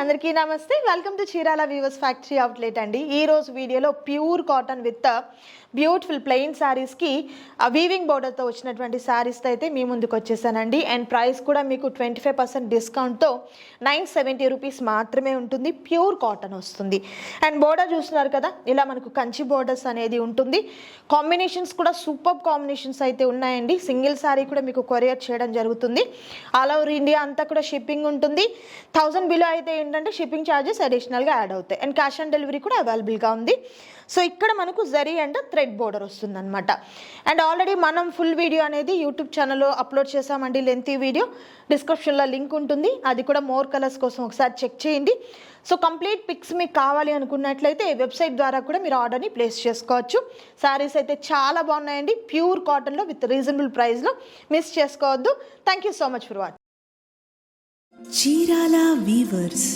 అందరికీ నమస్తే. Welcome to Chirala weavers factory outlet అండి. ఈ రోజు వీడియోలో pure cotton with beautiful plain శారీస్కి వీవింగ్ బోర్డర్తో వచ్చినటువంటి శారీస్తో అయితే మీ ముందుకు వచ్చేసానండి. అండ్ ప్రైస్ కూడా మీకు 25% డిస్కౌంట్తో 970 రూపీస్ మాత్రమే ఉంటుంది. ప్యూర్ కాటన్ వస్తుంది. అండ్ బోర్డర్ చూస్తున్నారు కదా, ఇలా మనకు కంచి బోర్డర్స్ అనేది ఉంటుంది. కాంబినేషన్స్ కూడా సూపర్ కాంబినేషన్స్ అయితే ఉన్నాయండి. సింగిల్ శారీ కూడా మీకు కొరియర్ చేయడం జరుగుతుంది. ఆల్ ఓవర్ ఇండియా అంతా కూడా షిప్పింగ్ ఉంటుంది. 1000 బిలో అయితే ఏంటంటే షిప్పింగ్ ఛార్జెస్ అడిషనల్గా యాడ్ అవుతాయి. అండ్ క్యాష్ ఆన్ డెలివరీ కూడా అవైలబుల్గా ఉంది. సో ఇక్కడ మనకు జరీ అండ్ థ్రెడ్ బోర్డర్ వస్తుంది అనమాట. అండ్ ఆల్రెడీ మనం ఫుల్ వీడియో అనేది యూట్యూబ్ ఛానల్లో అప్లోడ్ చేసామండి. లెంతీ వీడియో డిస్క్రిప్షన్లో లింక్ ఉంటుంది. అది కూడా మోర్ కలర్స్ కోసం ఒకసారి చెక్ చేయండి. సో కంప్లీట్ పిక్స్ మీకు కావాలి అనుకున్నట్లయితే వెబ్సైట్ ద్వారా కూడా మీరు ఆర్డర్ని ప్లేస్ చేసుకోవచ్చు. శారీస్ అయితే చాలా బాగున్నాయండి. ప్యూర్ కాటన్లో విత్ రీజనబుల్ ప్రైస్లో మిస్ చేసుకోవద్దు. Thank you so much for watching. Chirala weavers.